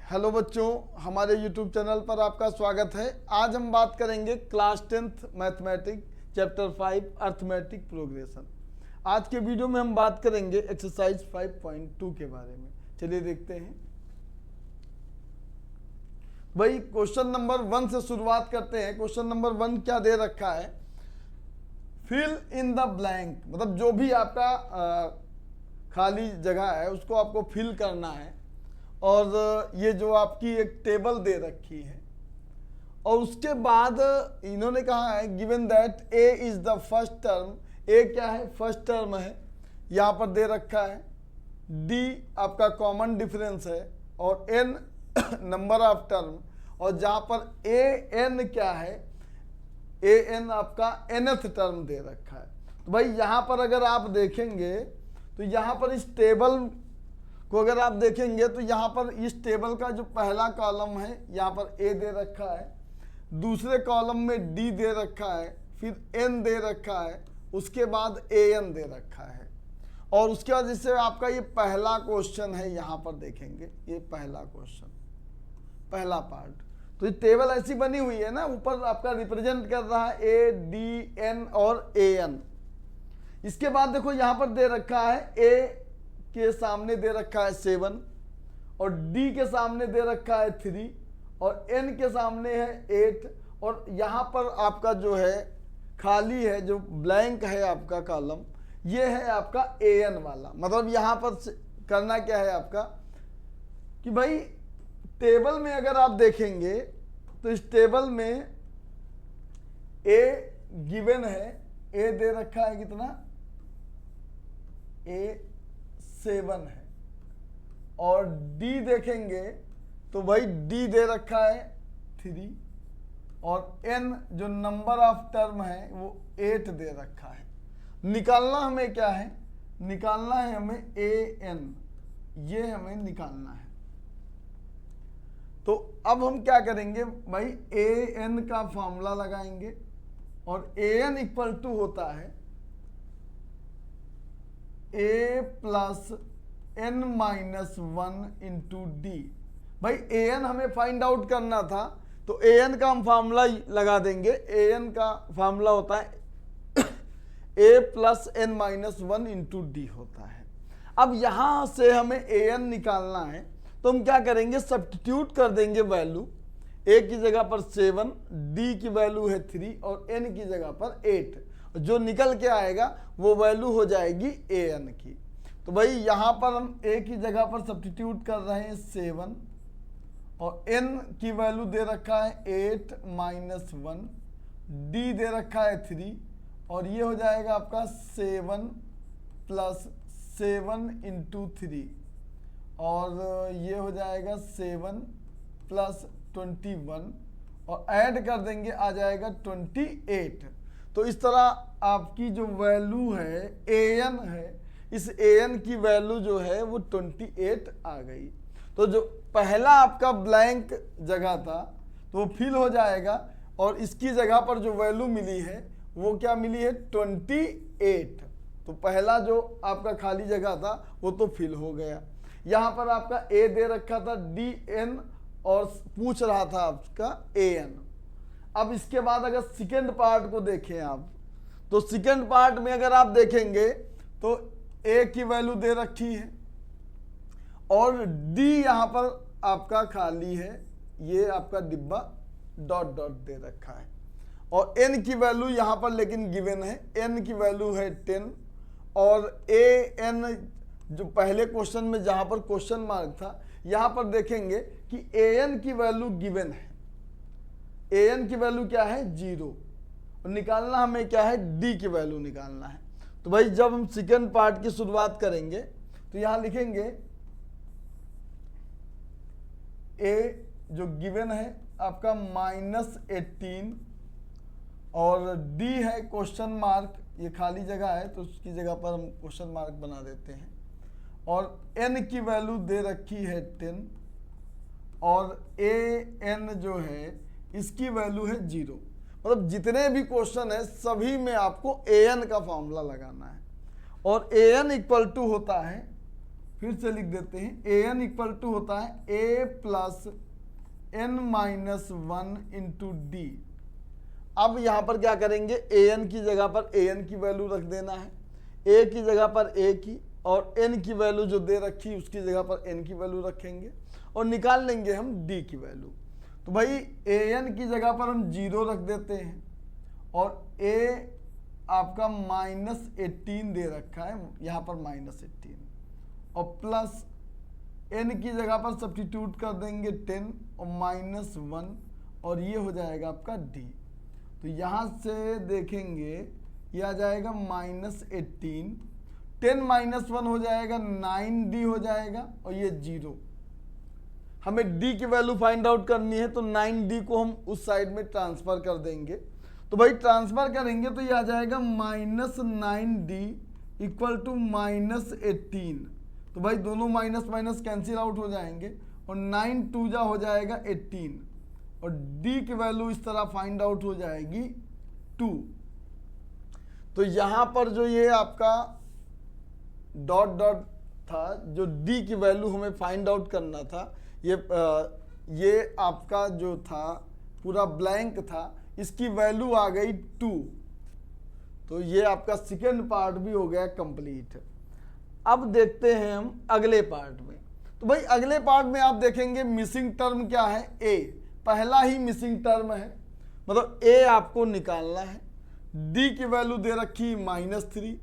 Hello बच्चों, हमारे YouTube channel पर आपका स्वागत है। आज हम बात करेंगे class 10th mathematics chapter 5 arithmetic progression. आज के वीडियो में हम बात करेंगे एक्सरसाइज 5.2 के बारे में। चलिए देखते हैं। भाई क्वेश्चन नंबर 1 से शुरुआत करते हैं। क्वेश्चन नंबर 1 क्या दे रखा है? फिल इन द ब्लैंक, मतलब जो भी आपका खाली जगह है उसको आपको फिल करना है। और ये जो आपकी एक टेबल दे रखी है और उसके बाद इन्होंने कहा है given that A is the first term. A क्या है? फर्स्ट टर्म है, यहाँ पर दे रखा है। डी आपका कॉमन डिफरेंस है और एन नंबर ऑफ टर्म, और जहाँ पर ए एन क्या है? ए एन आपका nth टर्म दे रखा है। तो भाई यहाँ पर अगर आप देखेंगे तो यहाँ पर इस टेबल को अगर आप देखेंगे तो यहाँ पर इस टेबल का जो पहला कॉलम है यहाँ पर ए दे रखा है, दूसरे कॉलम में डी दे रखा है, फिर एन दे रखा है, उसके बाद ए एन दे रखा है। और उसके बाद जैसे आपका ये पहला क्वेश्चन है, यहाँ पर देखेंगे ये पहला क्वेश्चन, पहला पार्ट। तो ये टेबल ऐसी बनी हुई है ना, ऊपर आपका रिप्रेजेंट कर रहा है ए डी एन और ए एन। इसके बाद देखो यहाँ पर दे रखा है ए के सामने दे रखा है 7 और डी के सामने दे रखा है 3 और एन के सामने है 8। और यहाँ पर आपका जो है खाली है, जो ब्लैंक है आपका कॉलम, ये है आपका ए एन वाला। मतलब यहाँ पर करना क्या है आपका कि भाई टेबल में अगर आप देखेंगे तो इस टेबल में ए गिवन है, ए दे रखा है कितना? ए 7 है। और डी देखेंगे तो भाई डी दे रखा है 3 और एन जो नंबर ऑफ टर्म है वो 8 दे रखा है। निकालना हमें क्या है? निकालना है हमें ए एन, ये हमें निकालना है। तो अब हम क्या करेंगे भाई, ए एन का फॉर्मूला लगाएंगे और ए एन इक्वल टू होता है A plus N minus 1 into D. भाई ए एन हमें फाइंड आउट करना था तो ए एन का हम फार्मूला लगा देंगे। ए एन का फार्मूला होता है A plus N minus 1 into D होता है। अब यहां से हमें ए एन निकालना है तो हम क्या करेंगे, सब्स्टिट्यूट कर देंगे वैल्यू। ए की जगह पर 7, डी की वैल्यू है 3 और एन की जगह पर 8। जो निकल के आएगा वो वैल्यू हो जाएगी ए एन की। तो भाई यहाँ पर हम ए की जगह पर सब्स्टिट्यूट कर रहे हैं 7 और एन की वैल्यू दे रखा है 8 माइनस 1, डी दे रखा है 3 और ये हो जाएगा आपका 7 प्लस 7 इंटू 3 और ये हो जाएगा 7 प्लस 21 और ऐड कर देंगे आ जाएगा 28। तो इस तरह आपकी जो वैल्यू है ए एन है, इस ए एन की वैल्यू जो है वो 28 आ गई। तो जो पहला आपका ब्लैंक जगह था तो वो फिल हो जाएगा और इसकी जगह पर जो वैल्यू मिली है वो क्या मिली है? 28। तो पहला जो आपका खाली जगह था वो तो फिल हो गया। यहाँ पर आपका ए दे रखा था डी एन और पूछ रहा था आपका ए एन। अब इसके बाद अगर सेकेंड पार्ट को देखें आप तो सेकेंड पार्ट में अगर आप देखेंगे तो ए की वैल्यू दे रखी है और डी यहाँ पर आपका खाली है, ये आपका डिब्बा डॉट डॉट दे रखा है और एन की वैल्यू यहाँ पर लेकिन गिवन है, एन की वैल्यू है 10 और ए एन जो पहले क्वेश्चन में जहाँ पर क्वेश्चन मार्क था यहाँ पर देखेंगे कि ए एन की वैल्यू गिवन है। ए एन की वैल्यू क्या है? 0 और निकालना हमें क्या है? डी की वैल्यू निकालना है। तो भाई जब हम सेकेंड पार्ट की शुरुआत करेंगे तो यहां लिखेंगे ए जो गिवन है आपका -18 और डी है क्वेश्चन मार्क, ये खाली जगह है तो उसकी जगह पर हम क्वेश्चन मार्क बना देते हैं और एन की वैल्यू दे रखी है 10 और ए एन जो है इसकी वैल्यू है 0। मतलब जितने भी क्वेश्चन है सभी में आपको ए एन का फॉर्मूला लगाना है और ए एन इक्वल टू होता है फिर से लिख देते हैं, ए एन इक्वल टू होता है A plus N minus one into D. अब यहां पर क्या करेंगे, ए एन की जगह पर ए एन की वैल्यू रख देना है, ए की जगह पर ए की, और एन की वैल्यू जो दे रखी उसकी जगह पर एन की वैल्यू रखेंगे और निकाल लेंगे हम डी की वैल्यू। तो भाई ए एन की जगह पर हम 0 रख देते हैं और ए आपका -18 दे रखा है, यहाँ पर -18, और प्लस एन की जगह पर सब्स्टिट्यूट कर देंगे 10 और -1, और ये हो जाएगा आपका डी। तो यहाँ से देखेंगे ये आ जाएगा -18, 10 - 1 हो जाएगा 9D हो जाएगा, और ये 0। हमें D की वैल्यू फाइंड आउट करनी है, तो 9D को हम उस साइड में ट्रांसफर कर देंगे। तो भाई ट्रांसफर करेंगे तो ये आ जाएगा -9D इक्वल टू -18। तो भाई दोनों माइनस माइनस कैंसिल आउट हो जाएंगे, और 9 2 जा हो जाएगा 18, और D की वैल्यू इस तरह फाइंड आउट हो जाएगी 2। तो यहां पर जो ये आपका डॉट डॉट था, जो D की वैल्यू हमें फाइंड आउट करना था, ये आपका जो था पूरा ब्लैंक था, इसकी वैल्यू आ गई 2। तो ये आपका सेकेंड पार्ट भी हो गया कंप्लीट। अब देखते हैं हम अगले पार्ट में। तो भाई अगले पार्ट में आप देखेंगे मिसिंग टर्म क्या है, ए, पहला ही मिसिंग टर्म है, मतलब ए आपको निकालना है। डी की वैल्यू दे रखी -3,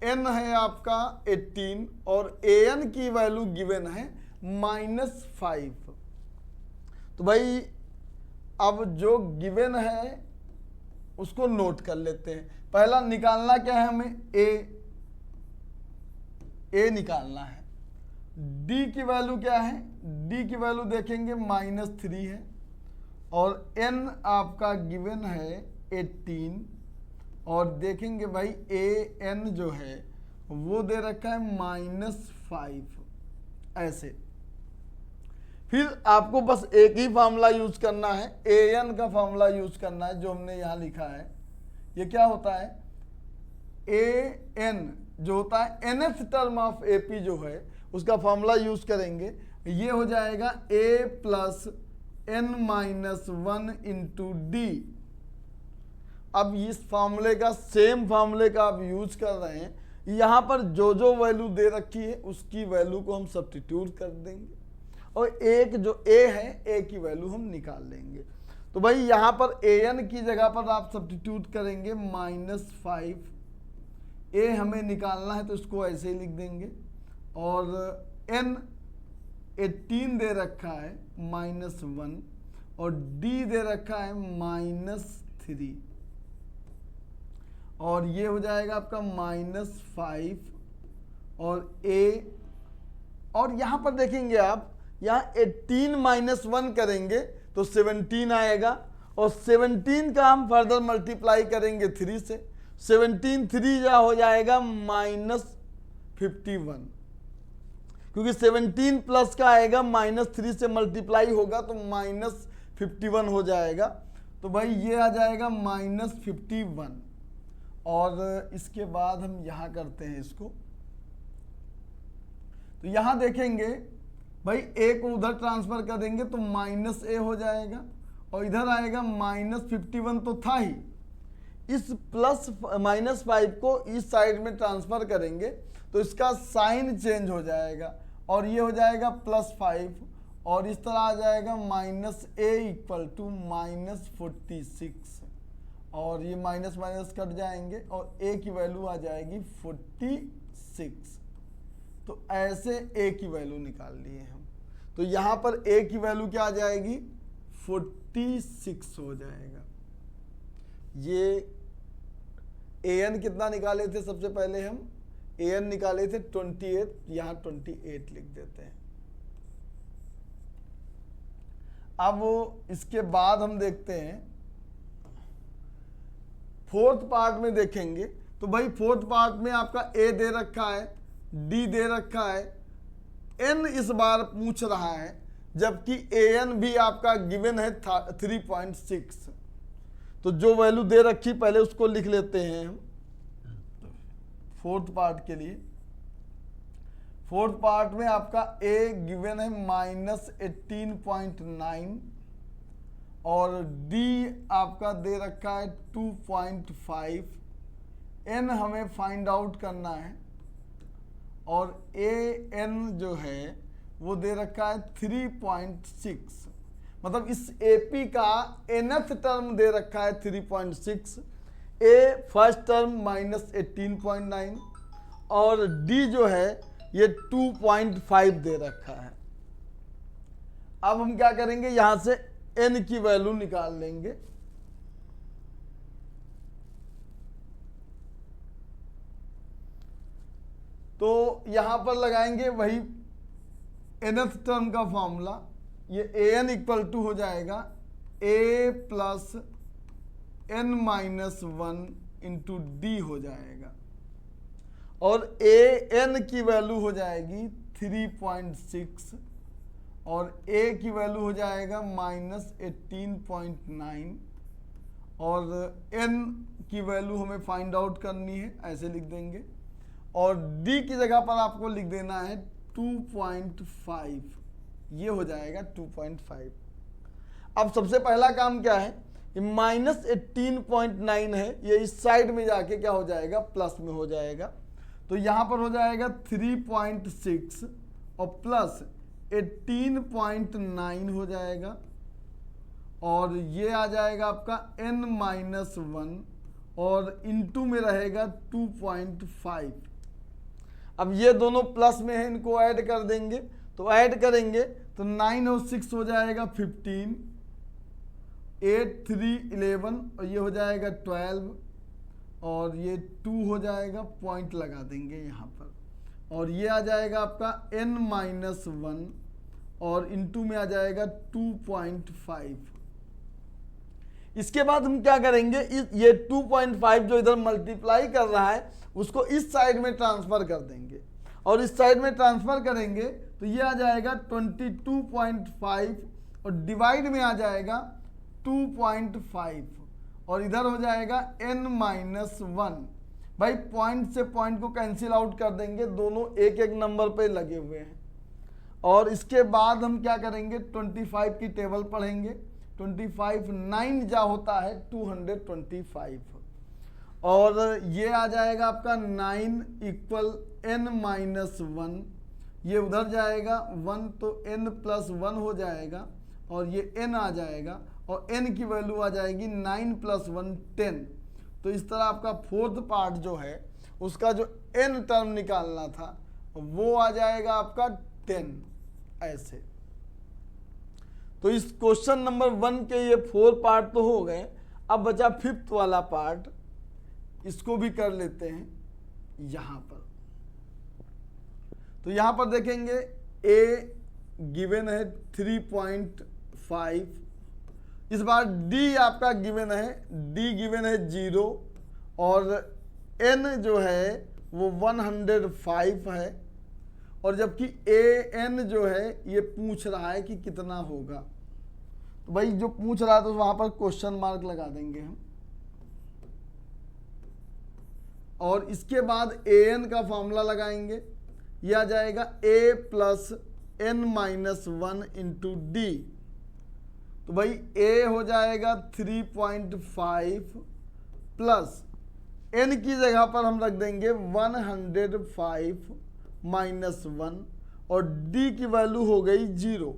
एन है आपका 18, और ए एन की वैल्यू गिवन है -5। तो भाई अब जो गिवन है उसको नोट कर लेते हैं। पहला निकालना क्या है हमें, ए निकालना है। डी की वैल्यू क्या है, डी की वैल्यू देखेंगे -3 है, और एन आपका गिवन है 18, और देखेंगे भाई ए एन जो है वो दे रखा है -5। ऐसे फिर आपको बस एक ही फार्मूला यूज करना है, ए एन का फार्मूला यूज करना है, जो हमने यहाँ लिखा है। ये क्या होता है, ए एन जो होता है nth टर्म ऑफ एपी जो है उसका फार्मूला यूज करेंगे। ये हो जाएगा ए प्लस एन -1 इंटू डी। अब इस फार्मूले का, सेम फार्मूले का आप यूज कर रहे हैं, यहाँ पर जो जो वैल्यू दे रखी है उसकी वैल्यू को हम सब्स्टिट्यूट कर देंगे, और एक जो ए है ए की वैल्यू हम निकाल लेंगे। तो भाई यहाँ पर ए एन की जगह पर आप सब्स्टिट्यूट करेंगे -5, ए हमें निकालना है तो इसको ऐसे ही लिख देंगे, और एन 18 दे रखा है -1, और डी दे रखा है -3, और ये हो जाएगा आपका -5, और ए, और यहां पर देखेंगे आप, यहाँ 18 - 1 करेंगे तो 17 आएगा, और 17 का हम फर्दर मल्टीप्लाई करेंगे 3 से, 17 3 जा हो जाएगा -51, क्योंकि 17 प्लस का आएगा -3 से मल्टीप्लाई होगा तो -51 हो जाएगा। तो भाई ये आ जाएगा -51, और इसके बाद हम यहाँ करते हैं इसको। तो यहाँ देखेंगे भाई ए को उधर ट्रांसफर कर देंगे तो -a हो जाएगा, और इधर आएगा -51 तो था ही, इस -5 को इस साइड में ट्रांसफर करेंगे तो इसका साइन चेंज हो जाएगा, और ये हो जाएगा +5, और इस तरह आ जाएगा -a इक्वल टू -46, और ये माइनस माइनस कट जाएंगे, और a की वैल्यू आ जाएगी 46। तो ऐसे a की वैल्यू निकाल लिए हम। तो यहाँ पर a की वैल्यू क्या आ जाएगी, 46 हो जाएगा। ये an कितना निकाले थे, सबसे पहले हम an निकाले थे 28, यहाँ 28 लिख देते हैं। अब इसके बाद हम देखते हैं फोर्थ पार्ट में देखेंगे। तो भाई फोर्थ पार्ट में आपका a दे रखा है, d दे रखा है, n इस बार पूछ रहा है, जबकि an भी आपका गिवन है 3.6। तो जो वैल्यू दे रखी पहले उसको लिख लेते हैं हम फोर्थ पार्ट के लिए। फोर्थ पार्ट में आपका a गिवन है -18.9 और d आपका दे रखा है 2.5, n हमें फाइंड आउट करना है और an जो है वो दे रखा है 3.6, मतलब इस AP का nth टर्म दे रखा है 3.6, a फर्स्ट टर्म -18.9 और d जो है ये 2.5 दे रखा है। अब हम क्या करेंगे, यहां से n की वैल्यू निकाल लेंगे। तो यहां पर लगाएंगे वही nth टर्म का फॉर्मूला, ये an इक्वल टू हो जाएगा a plus n minus 1 into D हो जाएगा और an की वैल्यू हो जाएगी 3.6 और a की वैल्यू हो जाएगा -18.9 और n की वैल्यू हमें फाइंड आउट करनी है, ऐसे लिख देंगे और d की जगह पर आपको लिख देना है 2.5, ये हो जाएगा 2.5। अब सबसे पहला काम क्या है, -18.9 है, ये इस साइड में जाके क्या हो जाएगा, प्लस में हो जाएगा। तो यहां पर हो जाएगा 3.6 और प्लस 18.9 हो जाएगा और ये आ जाएगा आपका n-1 और इंटू में रहेगा 2.5। अब ये दोनों प्लस में है, इनको ऐड कर देंगे, तो ऐड करेंगे तो 9 और 6 हो जाएगा 15, 8 3 11 और ये हो जाएगा 12 और ये 2 हो जाएगा, पॉइंट लगा देंगे यहाँ पर और ये आ जाएगा आपका n-1 और इंटू में आ जाएगा 2.5। इसके बाद हम क्या करेंगे, ये 2.5 जो इधर मल्टीप्लाई कर रहा है उसको इस साइड में ट्रांसफर कर देंगे और इस साइड में ट्रांसफर करेंगे तो ये आ जाएगा 22.5 और डिवाइड में आ जाएगा 2.5 और इधर हो जाएगा n-1। भाई पॉइंट से पॉइंट को कैंसिल आउट कर देंगे, दोनों एक एक नंबर पे लगे हुए हैं और इसके बाद हम क्या करेंगे, 25 की टेबल पढ़ेंगे। 25 9 जा होता है 225 और ये आ जाएगा आपका 9 इक्वल n-1, ये उधर जाएगा 1 तो n+1 हो जाएगा और ये n आ जाएगा और n की वैल्यू आ जाएगी 9 + 1 10। तो इस तरह आपका फोर्थ पार्ट जो है उसका जो n टर्म निकालना था वो आ जाएगा आपका 10 ऐसे। तो इस क्वेश्चन नंबर 1 के ये 4 पार्ट तो हो गए, अब बचा 5th वाला पार्ट, इसको भी कर लेते हैं यहां पर। तो यहां पर देखेंगे a गिवन है 3.5, इस बार d आपका गिवन है, d गिवन है 0 और n जो है वो 105 है और जबकि an जो है ये पूछ रहा है कि कितना होगा। तो भाई जो पूछ रहा है तो वहां पर क्वेश्चन मार्क लगा देंगे हम और इसके बाद an का फॉर्मूला लगाएंगे, यह आ जाएगा a + n-1 इंटू डी। तो भाई a हो जाएगा 3.5 प्लस n की जगह पर हम रख देंगे 105 -1 और d की वैल्यू हो गई 0।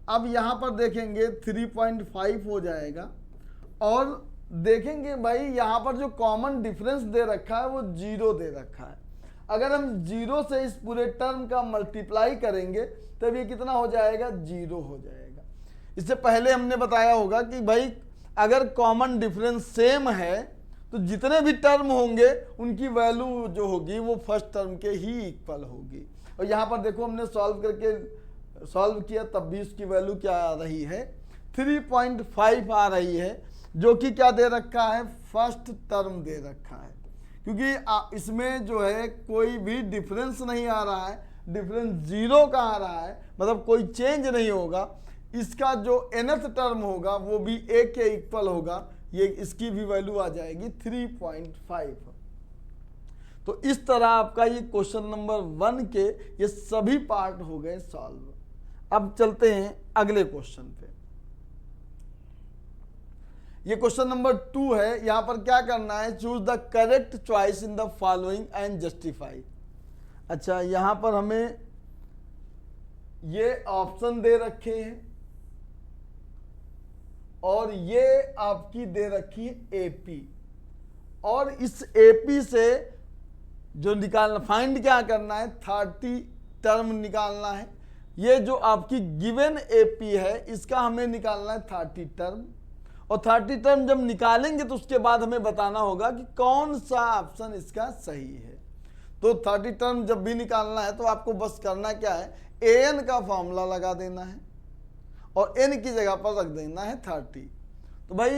अब यहां पर देखेंगे 3.5 हो जाएगा और देखेंगे भाई यहां पर जो कॉमन डिफरेंस दे रखा है वो 0 दे रखा है। अगर हम 0 से इस पूरे टर्म का मल्टीप्लाई करेंगे तब ये कितना हो जाएगा, 0 हो जाएगा। इससे पहले हमने बताया होगा कि भाई अगर कॉमन डिफरेंस सेम है तो जितने भी टर्म होंगे उनकी वैल्यू जो होगी वो फर्स्ट टर्म के ही इक्वल होगी। और यहाँ पर देखो हमने सॉल्व किया तब भी उसकी वैल्यू क्या आ रही है, 3.5 आ रही है, जो कि क्या दे रखा है, फर्स्ट टर्म दे रखा है। क्योंकि इसमें जो है कोई भी डिफरेंस नहीं आ रहा है, डिफरेंस 0 का आ रहा है, मतलब कोई चेंज नहीं होगा। इसका जो nth टर्म होगा वो भी a के इक्वल होगा, ये इसकी भी वैल्यू आ जाएगी 3.5। तो इस तरह आपका ये क्वेश्चन नंबर 1 के ये सभी पार्ट हो गए सॉल्व। अब चलते हैं अगले क्वेश्चन पे। ये क्वेश्चन नंबर 2 है। यहां पर क्या करना है, choose the correct choice in the following and justify. अच्छा, यहां पर हमें ये ऑप्शन दे रखे हैं और ये आपकी दे रखी है एपी, और इस एपी से जो निकालना, फाइंड क्या करना है, 30 टर्म निकालना है। ये जो आपकी गिवन एपी है इसका हमें निकालना है 30 टर्म, और 30 टर्म जब निकालेंगे तो उसके बाद हमें बताना होगा कि कौन सा ऑप्शन इसका सही है। तो 30 टर्म जब भी निकालना है तो आपको बस करना क्या है, an का फॉर्मूला लगा देना है और n की जगह पर रख देना है 30। तो भाई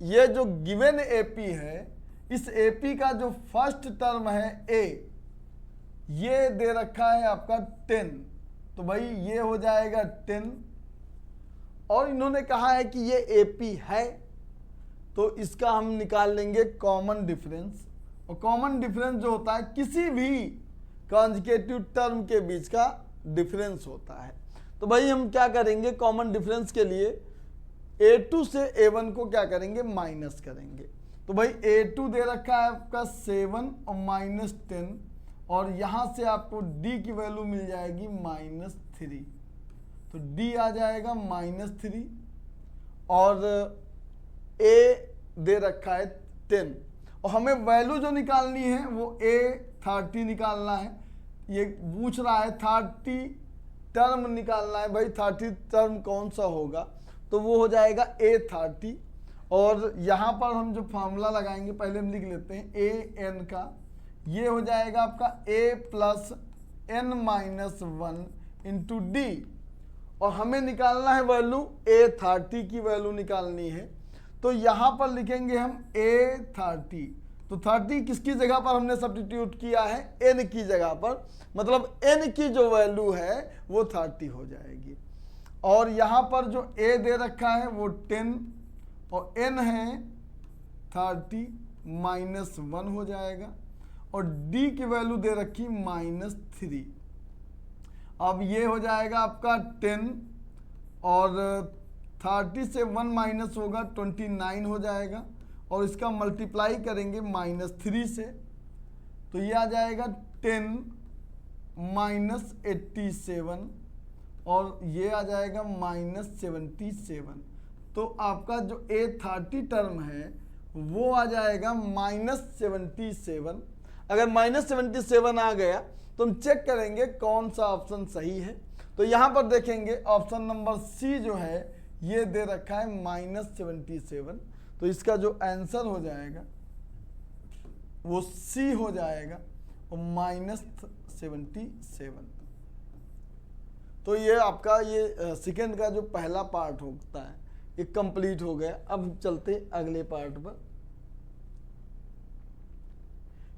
ये जो गिवन एपी है, इस एपी का जो फर्स्ट टर्म है a, ये दे रखा है आपका 10, तो भाई ये हो जाएगा 10, और इन्होंने कहा है कि ये एपी है, तो इसका हम निकाल लेंगे कॉमन डिफरेंस। और कॉमन डिफरेंस जो होता है किसी भी कॉन्जुगेटिव टर्म के बीच का डिफरेंस होता है। तो भाई हम क्या करेंगे, कॉमन डिफरेंस के लिए a2 से a1 को क्या करेंगे, माइनस करेंगे। तो भाई a2 दे रखा है आपका 7 और -10, और यहां से आपको d की वैल्यू मिल जाएगी -3, तो d आ जाएगा -3, और a दे रखा है 10, और हमें वैल्यू जो निकालनी है वो a30 निकालना है। ये पूछ रहा है 30 टर्म निकालना है, भाई 30 टर्म कौन सा होगा, तो वो हो जाएगा a30, और यहाँ पर हम जो फार्मूला लगाएंगे पहले हम लिख लेते हैं an का, ये हो जाएगा आपका a + n-1 इंटू डी, और हमें निकालना है वैल्यू a30 की वैल्यू निकालनी है। तो यहाँ पर लिखेंगे हम a30, तो 30 किसकी जगह पर हमने सब्स्टिट्यूट किया है, n की जगह पर, मतलब n की जो वैल्यू है वो 30 हो जाएगी। और यहाँ पर जो a दे रखा है वो 10 और n है 30, -1 हो जाएगा, और d की वैल्यू दे रखी -3। अब ये हो जाएगा आपका 10, और 30 से 1 माइनस होगा 29 हो जाएगा, और इसका मल्टीप्लाई करेंगे -3 से, तो ये आ जाएगा 10 -87, और ये आ जाएगा -77। तो आपका जो a30 टर्म है वो आ जाएगा -77। अगर -77 आ गया तो हम चेक करेंगे कौन सा ऑप्शन सही है। तो यहाँ पर देखेंगे ऑप्शन नंबर सी जो है ये दे रखा है -77, तो इसका जो आंसर हो जाएगा वो सी हो जाएगा, और -77। तो ये आपका ये सेकेंड का जो पहला पार्ट होता है ये कंप्लीट हो गया। अब चलते अगले पार्ट पर।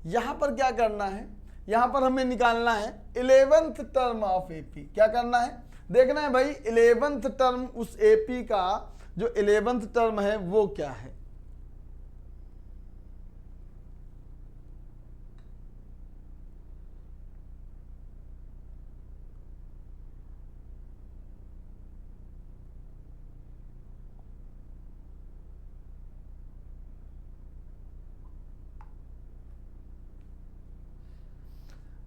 यहां पर क्या करना है, यहां पर हमें निकालना है 11th टर्म ऑफ एपी। क्या करना है, देखना है भाई 11th टर्म उस एपी का जो 11th टर्म है वो क्या है।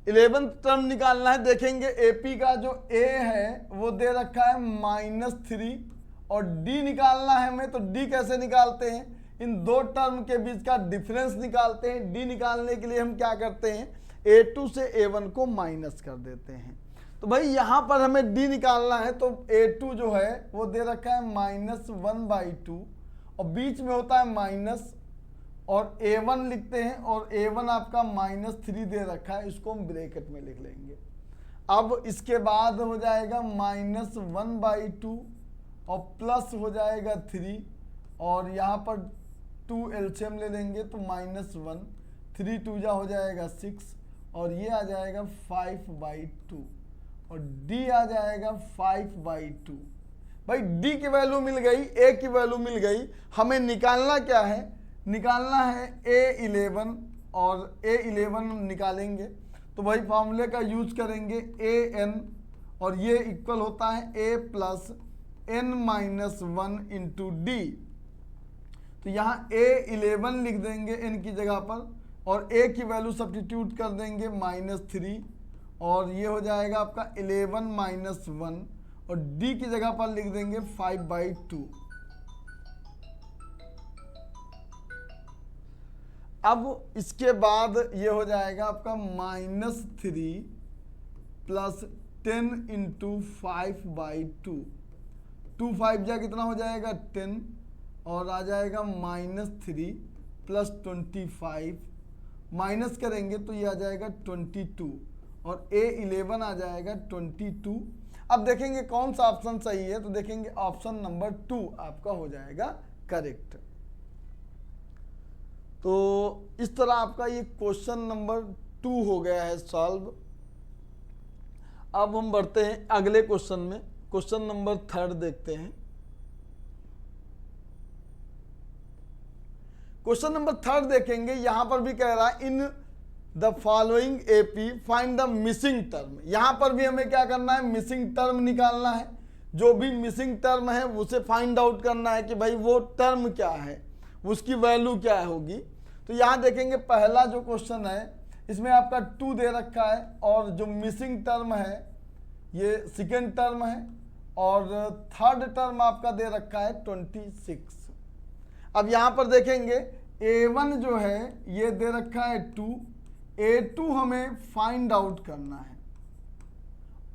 इलेवेंथ टर्म निकालना है। देखेंगे एपी का जो ए है वो दे रखा है -3, और डी निकालना है हमें। तो डी कैसे निकालते हैं, इन दो टर्म के बीच का डिफरेंस निकालते हैं। डी निकालने के लिए हम क्या करते हैं, a2 से a1 को माइनस कर देते हैं। तो भाई यहाँ पर हमें डी निकालना है, तो a2 जो है वो दे रखा है -1/2, और बीच में होता है माइनस, और a1 लिखते हैं, और a1 आपका -3 दे रखा है, इसको हम ब्रैकेट में लिख लेंगे। अब इसके बाद हो जाएगा -1/2 और प्लस हो जाएगा 3, और यहाँ पर 2 एलसीएम ले लेंगे तो -1, 3 2 जा हो जाएगा 6, और ये आ जाएगा 5/2, और d आ जाएगा 5/2। भाई d की वैल्यू मिल गई, a की वैल्यू मिल गई, हमें निकालना क्या है, निकालना है a11 और A11 निकालेंगे तो वही फॉर्मूले का यूज करेंगे AN, और ये इक्वल होता है A plus N minus 1 into D. तो यहाँ A11 लिख देंगे N की जगह पर, और A की वैल्यू सब्स्टिट्यूट कर देंगे -3, और ये हो जाएगा आपका 11 माइनस 1, और D की जगह पर लिख देंगे 5/2। अब इसके बाद ये हो जाएगा आपका -3 प्लस 10 इंटू 5/2। 2 5 जा कितना हो जाएगा 10, और आ जाएगा -3 प्लस 25, माइनस करेंगे तो ये आ जाएगा 22, और A11 आ जाएगा 22। अब देखेंगे कौन सा ऑप्शन सही है, तो देखेंगे ऑप्शन नंबर 2 आपका हो जाएगा करेक्ट। तो इस तरह आपका ये क्वेश्चन नंबर 2 हो गया है सॉल्व। अब हम बढ़ते हैं अगले क्वेश्चन में, क्वेश्चन नंबर 3 देखते हैं। क्वेश्चन नंबर 3 देखेंगे, यहां पर भी कह रहा है in the following AP find the missing term. यहां पर भी हमें क्या करना है, मिसिंग टर्म निकालना है। जो भी मिसिंग टर्म है उसे फाइंड आउट करना है कि भाई वो टर्म क्या है, उसकी वैल्यू क्या होगी। तो यहां देखेंगे पहला जो क्वेश्चन है इसमें आपका 2 दे रखा है, और जो मिसिंग टर्म है ये सेकेंड टर्म है, और थर्ड टर्म आपका दे रखा है 26। अब यहां पर देखेंगे A1 जो है ये दे रखा है 2, A2 हमें फाइंड आउट करना है,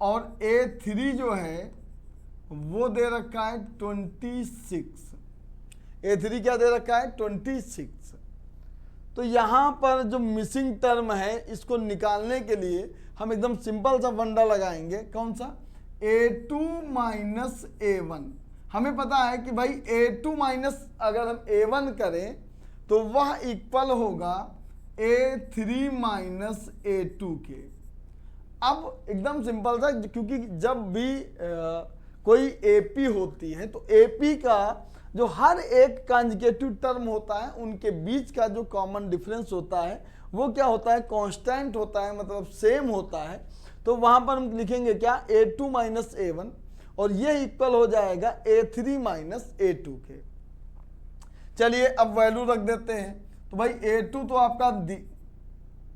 और A3 जो है वो दे रखा है 26। A3 क्या दे रखा है 26। तो यहाँ पर जो मिसिंग टर्म है इसको निकालने के लिए हम एकदम सिंपल सा फंडा लगाएंगे। कौन सा, A2 माइनस A1। हमें पता है कि भाई A2 माइनस अगर हम A1 करें तो वह इक्वल होगा A3 माइनस A2 के। अब एकदम सिंपल सा, क्योंकि जब भी कोई AP होती है तो AP का जो हर एक कंजुगेटिव टर्म होता है उनके बीच का जो कॉमन डिफरेंस होता है वो क्या होता है, कांस्टेंट होता है, मतलब सेम होता है। तो वहां पर हम लिखेंगे क्या, A2 माइनस A1, और ये इक्वल हो जाएगा A3 माइनस A2 के। चलिए अब वैल्यू रख देते हैं। तो भाई A2 तो आपका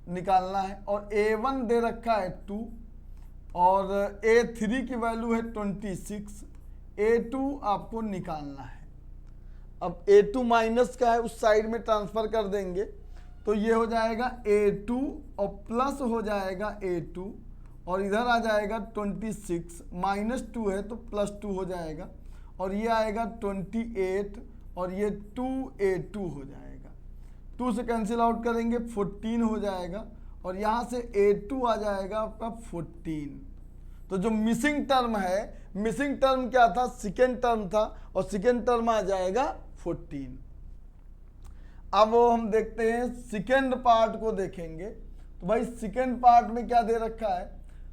निकालना है, और A1 दे रखा है 2, और A3 की वैल्यू है 26, A2 आपको निकालना है। अब A2 माइनस का है उस साइड में ट्रांसफर कर देंगे, तो ये हो जाएगा A2 और प्लस हो जाएगा A2, और इधर आ जाएगा 26, -2 है तो +2 हो जाएगा, और ये आएगा 28, और ये 2A2 हो जाएगा। 2 से कैंसिल आउट करेंगे 14 हो जाएगा, और यहाँ से A2 आ जाएगा आपका 14। तो जो मिसिंग टर्म है, मिसिंग टर्म क्या था, सेकेंड टर्म था, और सेकेंड टर्म आ जाएगा 14। अब हम देखते हैं सेकेंड पार्ट को देखेंगे। तो भाई सेकेंड पार्ट में क्या दे रखा है,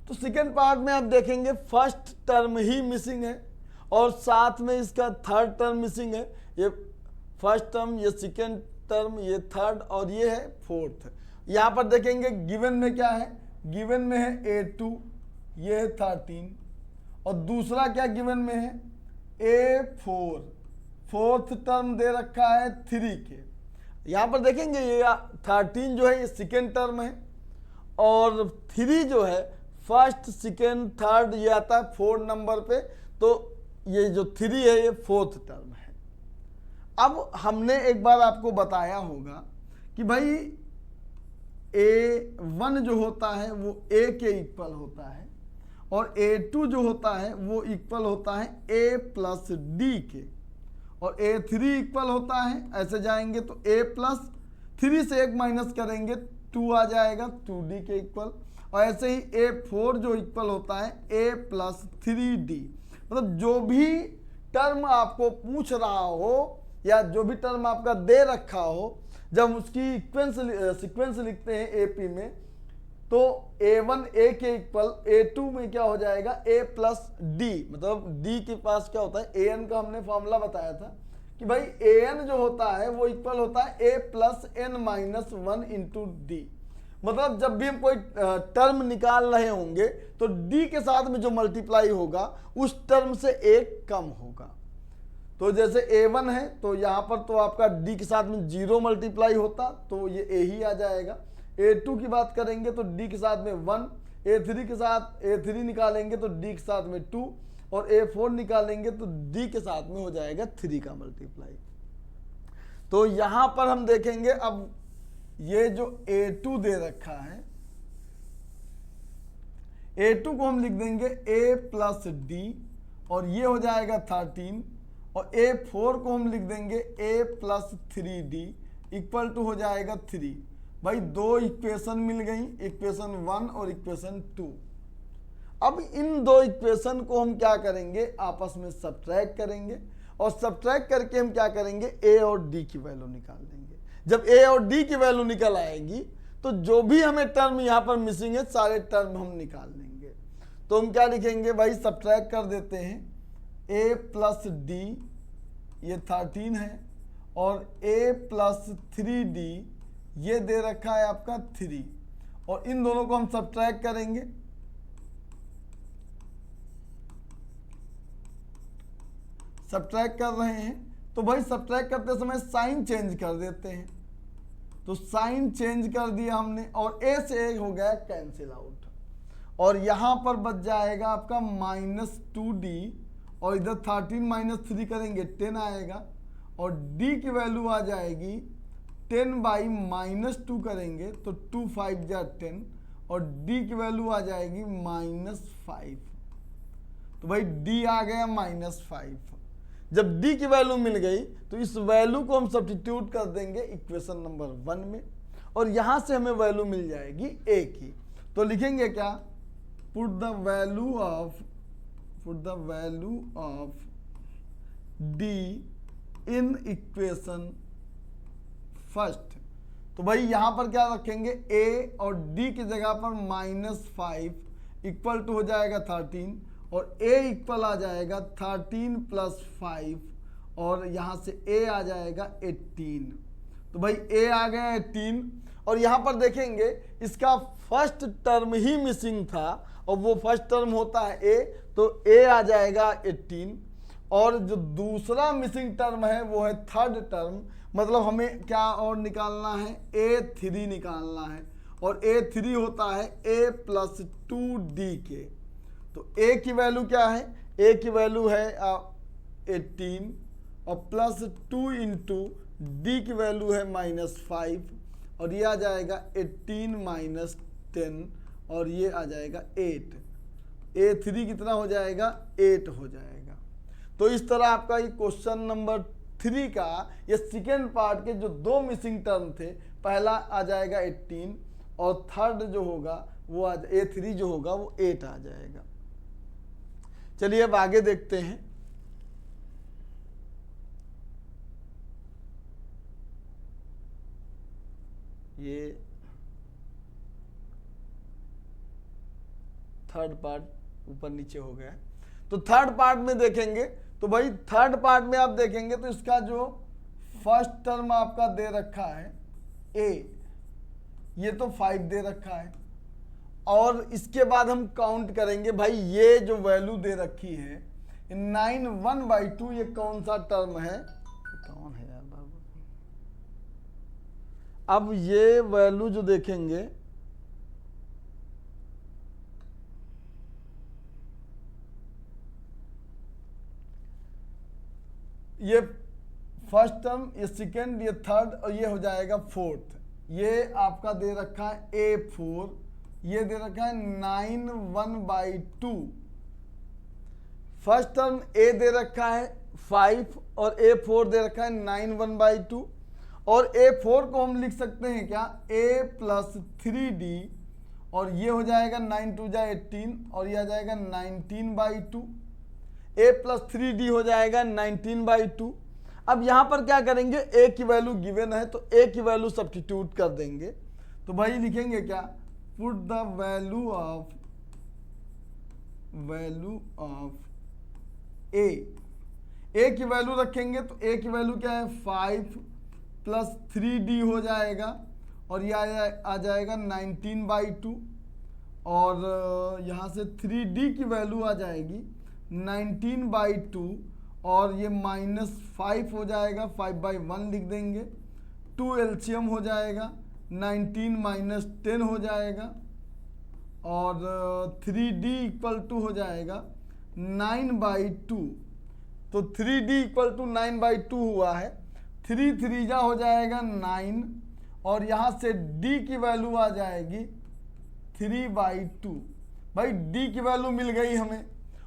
तो सेकेंड पार्ट में आप देखेंगे फर्स्ट टर्म ही मिसिंग है, और साथ में इसका थर्ड टर्म मिसिंग है। ये फर्स्ट टर्म, ये सेकेंड टर्म, ये थर्ड, और ये है फोर्थ। यहाँ पर देखेंगे गिवन में क्या है, गिवन में है A2, ये है 13, और दूसरा क्या गिवन में है A4, फोर्थ टर्म दे रखा है 3 के। यहाँ पर देखेंगे ये 13 जो है ये सेकेंड टर्म है, और 3 जो है फर्स्ट सेकेंड थर्ड ये आता है 4 नंबर पे, तो ये जो 3 है ये फोर्थ टर्म है। अब हमने एक बार आपको बताया होगा कि भाई A1 जो होता है वो A के इक्वल होता है, और A2 जो होता है वो इक्वल होता है A प्लस D के, और A3 इक्वल होता है, ऐसे जाएंगे तो A प्लस 3 से 1 माइनस करेंगे 2 आ जाएगा 2D के इक्वल, और ऐसे ही A4 जो इक्वल होता है A प्लस 3D। मतलब जो भी टर्म आपको पूछ रहा हो या जो भी टर्म आपका दे रखा हो, जब उसकी सीक्वेंस लिखते हैं AP में, तो A1 A के इक्वल, A2 में क्या हो जाएगा A प्लस D, मतलब D के पास क्या होता है, AN का हमने फॉर्मूला बताया था कि भाई an जो होता है वो इक्वल होता है a plus n minus 1 into D. मतलब जब भी हम कोई टर्म निकाल रहे होंगे तो d के साथ में जो मल्टीप्लाई होगा उस टर्म से एक कम होगा। तो जैसे a1 है तो यहाँ पर तो आपका d के साथ में 0 मल्टीप्लाई होता तो ये a ही आ जाएगा। a2 की बात करेंगे तो d के साथ में 1, a3 के साथ a3 निकालेंगे तो d के साथ में 2 और a4 निकालेंगे तो d के साथ में हो जाएगा 3 का मल्टीप्लाई। तो यहाँ पर हम देखेंगे अब ये जो a2 दे रखा है, a2 को हम लिख देंगे a प्लस डी और ये हो जाएगा 13 और a4 को हम लिख देंगे a plus 3d equal to हो जाएगा 3। भाई दो इक्वेशन मिल गई, इक्वेशन 1 और इक्वेशन 2। अब इन दो इक्वेशन को हम क्या करेंगे, आपस में सब्ट्रैक्ट करेंगे और सब्ट्रैक्ट करके हम क्या करेंगे, a और d की वैल्यू निकाल देंगे। जब a और d की वैल्यू निकल आएगी तो जो भी हमें टर्म यहाँ पर मिसिंग है सारे टर्म हम निकाल लेंगे। तो हम क्या लिखेंगे भाई, सब्ट्रैक्ट कर देते हैं, a प्लस डी ये 13 है और a प्लस 3d ये दे रखा है आपका 3 और इन दोनों को हम सब्ट्रैक्ट करेंगे। सब्ट्रैक्ट कर रहे हैं तो भाई सब्ट्रैक्ट करते समय साइन चेंज कर देते हैं। तो साइन चेंज कर दिया हमने और a से a हो गया कैंसिल आउट और यहां पर बच जाएगा आपका -2d और इधर 13 माइनस 3 करेंगे 10 आएगा और d की वैल्यू आ जाएगी 10 बाई -2 करेंगे तो 2 5 जा 10 और d की वैल्यू आ जाएगी -5। तो भाई d आ गया -5। जब d की वैल्यू मिल गई तो इस वैल्यू को हम सब्स्टिट्यूट कर देंगे इक्वेशन नंबर 1 में और यहां से हमें वैल्यू मिल जाएगी a की। तो लिखेंगे क्या, put the value of d in equation first. तो भाई यहां पर क्या रखेंगे, a और d की जगह पर -5 इक्वल टू हो जाएगा 13 और a इक्वल आ जाएगा 13 प्लस 5 और यहाँ से a आ जाएगा 18। तो भाई a आ गया 18 और यहाँ पर देखेंगे इसका फर्स्ट टर्म ही मिसिंग था और वो फर्स्ट टर्म होता है a, तो a आ जाएगा 18 और जो दूसरा मिसिंग टर्म है वो है थर्ड टर्म। मतलब हमें क्या और निकालना है, a3 निकालना है और a3 होता है a प्लस 2d के। तो a की वैल्यू क्या है, a की वैल्यू है 18 और प्लस 2 इंटू डी की वैल्यू है -5 और ये आ जाएगा 18 माइनस 10 और ये आ जाएगा 8। a3 कितना हो जाएगा, 8 हो जाएगा। तो इस तरह आपका ये क्वेश्चन नंबर 3 का ये सेकेंड पार्ट के जो दो मिसिंग टर्म थे, पहला आ जाएगा 18 और थर्ड जो होगा वो a3 जो होगा वो 8 आ जाएगा। चलिए अब आगे देखते हैं। ये थर्ड पार्ट ऊपर नीचे हो गया। तो थर्ड पार्ट में देखेंगे तो भाई थर्ड पार्ट में आप देखेंगे तो इसका जो फर्स्ट टर्म आपका दे रखा है a, ये तो 5 दे रखा है और इसके बाद हम काउंट करेंगे भाई ये जो वैल्यू दे रखी है 9/1/2 ये कौन सा टर्म है, कौन है यार बाबू। अब ये वैल्यू जो देखेंगे ये फर्स्ट टर्म, ये सेकेंड, ये थर्ड और ये हो जाएगा फोर्थ। ये आपका दे रखा है a4, ये दे रखा है 9/1/2। फर्स्ट टर्म a दे रखा है 5 और a4 दे रखा है 9/1/2 और a4 को हम लिख सकते हैं क्या, a प्लस 3d और ये हो जाएगा 9 2 जा 18 और ये आ जाएगा 19/2। a प्लस 3d हो जाएगा 19/2। अब यहाँ पर क्या करेंगे, a की वैल्यू गिवन है तो a की वैल्यू सब्स्टिट्यूट कर देंगे। तो भाई लिखेंगे क्या, put the value of a ए की वैल्यू रखेंगे तो ए की वैल्यू क्या है 5 प्लस 3d हो जाएगा और यह आ जाएगा 19/2 और यहाँ से 3d की वैल्यू आ जाएगी 19/2 और ये -5 हो जाएगा, 5/1 लिख देंगे। 2 एलसीएम हो जाएगा, 19 माइनस 10 हो जाएगा और 3d इक्वल टू हो जाएगा 9/2। तो 3d इक्वल टू 9/2 हुआ है। 3 3 हो जाएगा 9 और यहाँ से d की वैल्यू आ जाएगी 3/2। भाई d की वैल्यू मिल गई हमें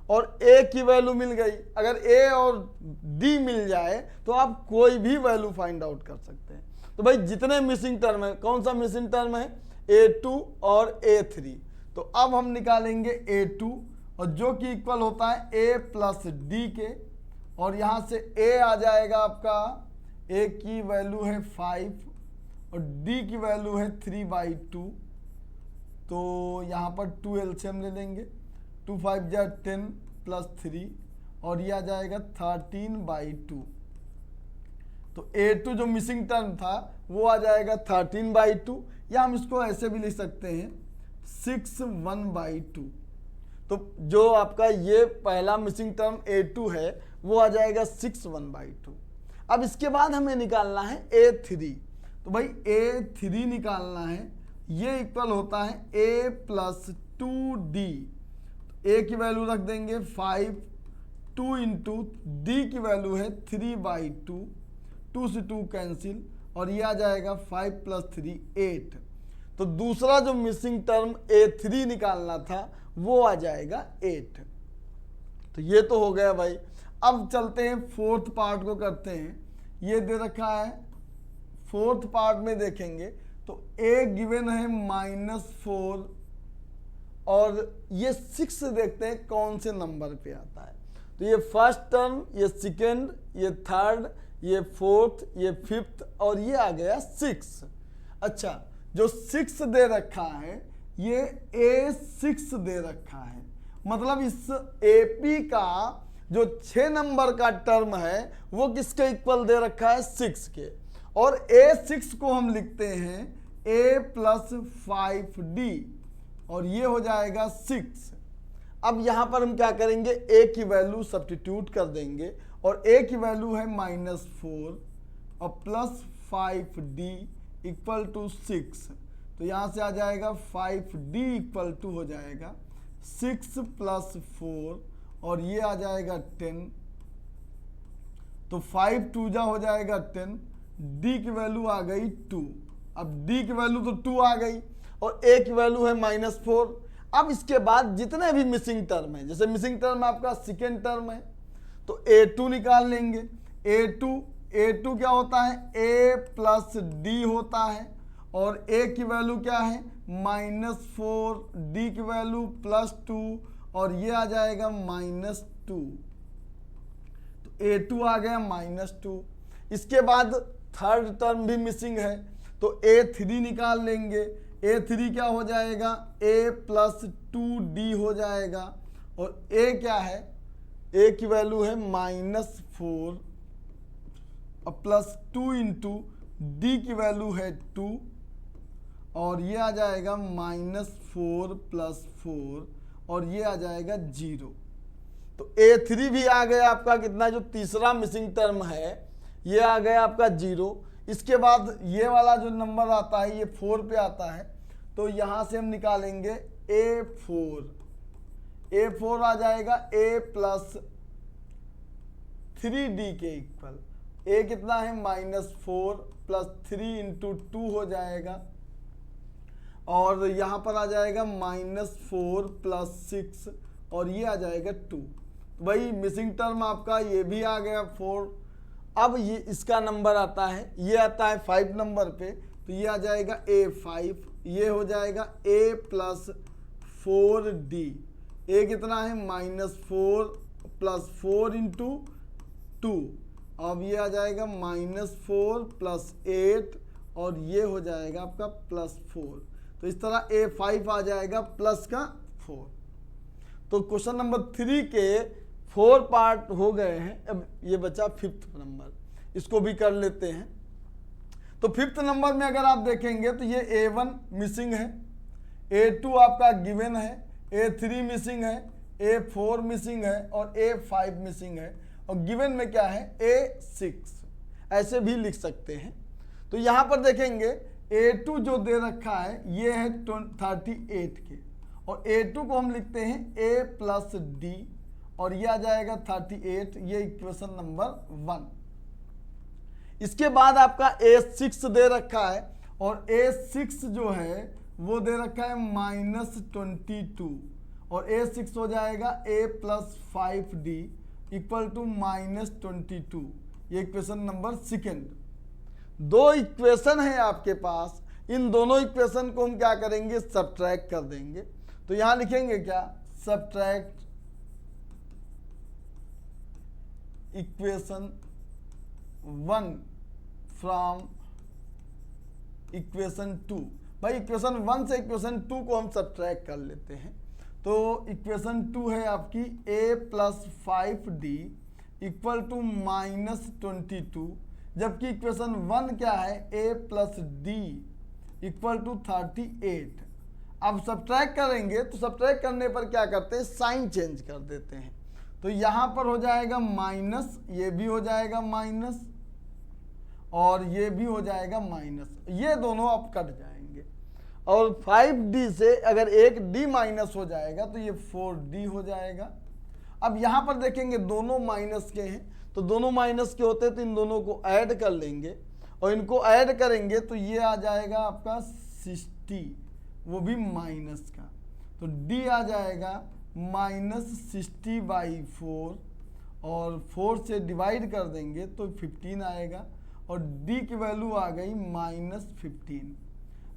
और a की वैल्यू मिल गई। अगर a और d मिल जाए तो आप कोई भी वैल्यू फाइंड आउट कर सकते हैं। तो भाई जितने मिसिंग टर्म है, कौन सा मिसिंग टर्म है, a2 और a3। तो अब हम निकालेंगे a2 और जो कि इक्वल होता है a प्लस d के और यहाँ से a आ जाएगा आपका, a की वैल्यू है 5 और d की वैल्यू है 3/2। तो यहाँ पर 2 एलसीएम ले लेंगे, 2 5 जा 10 प्लस 3 और ये आ जाएगा 13/2। तो a2 जो मिसिंग टर्म था वो आ जाएगा 13/2 या हम इसको ऐसे भी लिख सकते हैं 6/2। तो जो आपका ये पहला मिसिंग टर्म a2 है वो आ जाएगा 6/2। अब इसके बाद हमें निकालना है a3। तो भाई a3 निकालना है, ये इक्वल होता है a प्लस 2d। a की वैल्यू रख देंगे 5, 2 इंटू d की वैल्यू है 3/2, 2 से 2 कैंसिल और ये आ जाएगा 5 प्लस 3 8। तो दूसरा जो मिसिंग टर्म a3 निकालना था वो आ जाएगा 8। तो ये तो हो गया भाई। अब चलते हैं फोर्थ पार्ट को करते हैं। ये दे रखा है, फोर्थ पार्ट में देखेंगे तो a गिवन है -4 और ये 6 देखते हैं कौन से नंबर पे आता है। तो ये फर्स्ट टर्म, ये सेकेंड, ये थर्ड, ये फोर्थ, ये फिफ्थ और ये आ गया 6। अच्छा, जो 6 दे रखा है ये A6 दे रखा है, मतलब इस AP का जो 6 नंबर का टर्म है वो किसके इक्वल दे रखा है, 6 के। और A6 को हम लिखते हैं A प्लस 5D और ये हो जाएगा 6। अब यहाँ पर हम क्या करेंगे, A की वैल्यू सब्स्टिट्यूट कर देंगे और A की वैल्यू है -4 और प्लस 5D इक्वल टू 6। तो यहाँ से आ जाएगा 5D इक्वल टू हो जाएगा 6 प्लस 4 और ये आ जाएगा 10। तो 5 2 जा हो जाएगा 10, D की वैल्यू आ गई 2। अब D की वैल्यू तो 2 आ गई और A की वैल्यू है -4। अब इसके बाद जितने भी मिसिंग टर्म है, जैसे मिसिंग टर्म आपका सेकेंड टर्म है तो A2 निकाल लेंगे। A2 क्या होता है, A प्लस D होता है और A की वैल्यू क्या है -4, D की वैल्यू +2 और ये आ जाएगा -2। तो A2 आ गया -2। इसके बाद थर्ड टर्म भी मिसिंग है तो A3 निकाल लेंगे। A3 क्या हो जाएगा, A प्लस 2D हो जाएगा और A क्या है, A की वैल्यू है -4 और +2 इंटू D की वैल्यू है 2 और ये आ जाएगा -4 + 4 और ये आ जाएगा 0। तो A3 भी आ गया आपका कितना, जो तीसरा मिसिंग टर्म है ये आ गया आपका 0। इसके बाद ये वाला जो नंबर आता है ये 4 पे आता है तो यहाँ से हम निकालेंगे A4 आ जाएगा A प्लस 3D के इक्वल। A कितना है -4 + 3 इंटू 2 हो जाएगा और यहाँ पर आ जाएगा -4 + 6 और ये आ जाएगा 2। वही मिसिंग टर्म आपका ये भी आ गया 4। अब ये इसका नंबर आता है, ये आता है 5 नंबर पे तो ये आ जाएगा A5। ये हो जाएगा A प्लस 4D। A कितना है -4 + 4 इंटू 2। अब ये आ जाएगा -4 + 8 और ये हो जाएगा आपका +4। तो इस तरह A5 आ जाएगा प्लस का 4। तो क्वेश्चन नंबर 3 के 4 पार्ट हो गए हैं, अब ये बचा 5th नंबर, इसको भी कर लेते हैं। तो 5th नंबर में अगर आप देखेंगे तो ये A1 मिसिंग है, A2 आपका गिवन है, A3 मिसिंग है, A4 मिसिंग है और A5 मिसिंग है, और गिवन में क्या है A6, ऐसे भी लिख सकते हैं। तो यहाँ पर देखेंगे A2 जो दे रखा है ये है 38 के, और A2 को हम लिखते हैं A प्लस D, और ये आ जाएगा 38, ये इक्वेशन नंबर 1। इसके बाद आपका A6 दे रखा है, और A6 जो है वो दे रखा है -22, और A6 हो जाएगा A plus 5D equal to -22, ये इक्वेशन नंबर 2। दो इक्वेशन है आपके पास, इन दोनों इक्वेशन को हम क्या करेंगे, सब्ट्रैक्ट कर देंगे। तो यहां लिखेंगे क्या, सब्ट्रैक्ट इक्वेशन 1 फ्रॉम इक्वेशन 2। भाई इक्वेशन 1 से इक्वेशन 2 को हम सब्ट्रैक्ट कर लेते हैं। तो इक्वेशन 2 है आपकी A plus 5D equal to -22, जबकि इक्वेशन 1 क्या है, A plus D equal to 38। अब सब्ट्रैक्ट करेंगे तो सब्ट्रैक्ट करने पर क्या करते हैं, साइन चेंज कर देते हैं। तो यहाँ पर हो जाएगा माइनस, ये भी हो जाएगा माइनस, और ये भी हो जाएगा माइनस, ये दोनों अब कट जाएंगे। और 5D से अगर एक D माइनस हो जाएगा तो ये 4D हो जाएगा। अब यहाँ पर देखेंगे दोनों माइनस के हैं, तो दोनों माइनस के होते हैं तो इन दोनों को ऐड कर लेंगे, और इनको ऐड करेंगे तो ये आ जाएगा आपका 60, वो भी माइनस का। तो D आ जाएगा -60/4, और 4 से डिवाइड कर देंगे तो 15 आएगा, और D की वैल्यू आ गई -15।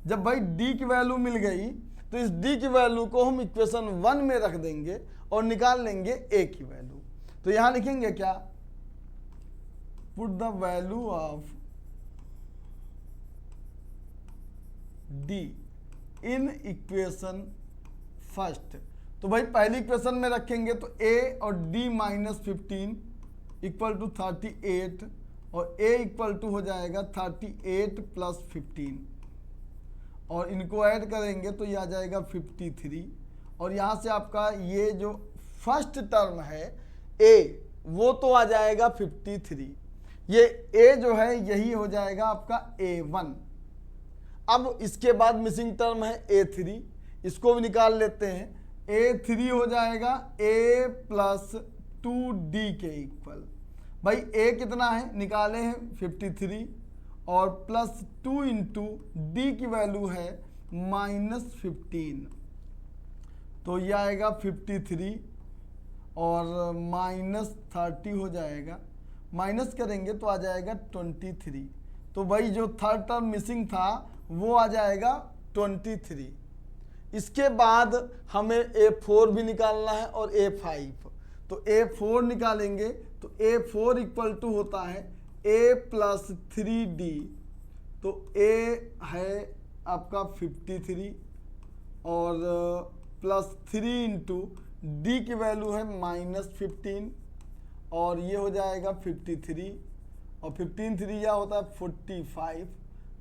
जब भाई D की वैल्यू मिल गई तो इस D की वैल्यू को हम इक्वेशन 1 में रख देंगे और निकाल लेंगे A की वैल्यू। तो यहां लिखेंगे क्या, put the value of D in equation first. तो भाई पहली इक्वेशन में रखेंगे तो A और D -15 इक्वल टू 38, और A इक्वल टू हो जाएगा 38 प्लस 15, और इनको ऐड करेंगे तो ये आ जाएगा 53, और यहाँ से आपका ये जो फर्स्ट टर्म है A वो तो आ जाएगा 53, ये A जो है यही हो जाएगा आपका A1। अब इसके बाद मिसिंग टर्म है A3, इसको भी निकाल लेते हैं। A3 हो जाएगा A प्लस 2D के इक्वल। भाई A कितना है, निकाले हैं 53, और प्लस 2 इंटू D की वैल्यू है -15, तो ये आएगा 53 और -30 हो जाएगा, माइनस करेंगे तो आ जाएगा 23। तो भाई जो थर्ड टर्म मिसिंग था वो आ जाएगा 23। इसके बाद हमें A4 भी निकालना है और A5। तो A4 निकालेंगे तो A4 इक्वल टू होता है A प्लस 3D। तो A है आपका 53 और प्लस 3 इंटू D की वैल्यू है -15 और ये हो जाएगा 53 और 15 3 या होता है 45,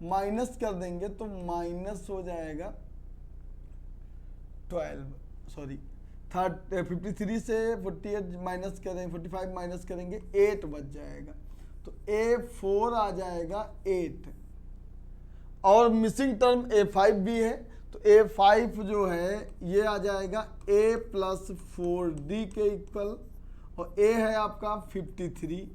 माइनस कर देंगे तो माइनस हो जाएगा 53 से 48 माइनस करेंगे, 45 माइनस करेंगे 8 बच जाएगा। तो A4 आ जाएगा 8 और मिसिंग टर्म A5 भी है। तो A5 जो है ये आ जाएगा A प्लस 4D के इक्वल और A है आपका 53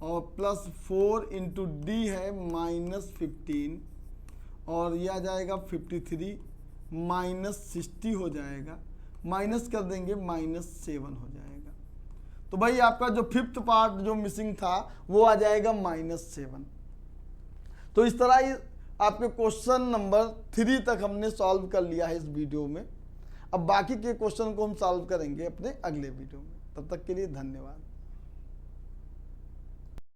और प्लस 4 इंटू D है -15 और ये आ जाएगा 53 -60 हो जाएगा, माइनस कर देंगे -7 हो जाएगा। तो भाई आपका जो फिफ्थ पार्ट जो मिसिंग था वो आ जाएगा -7। तो इस तरह आपके क्वेश्चन नंबर 3 तक हमने सॉल्व कर लिया है इस वीडियो में। अब बाकी के क्वेश्चन को हम सॉल्व करेंगे अपने अगले वीडियो में। तब तक के लिए धन्यवाद।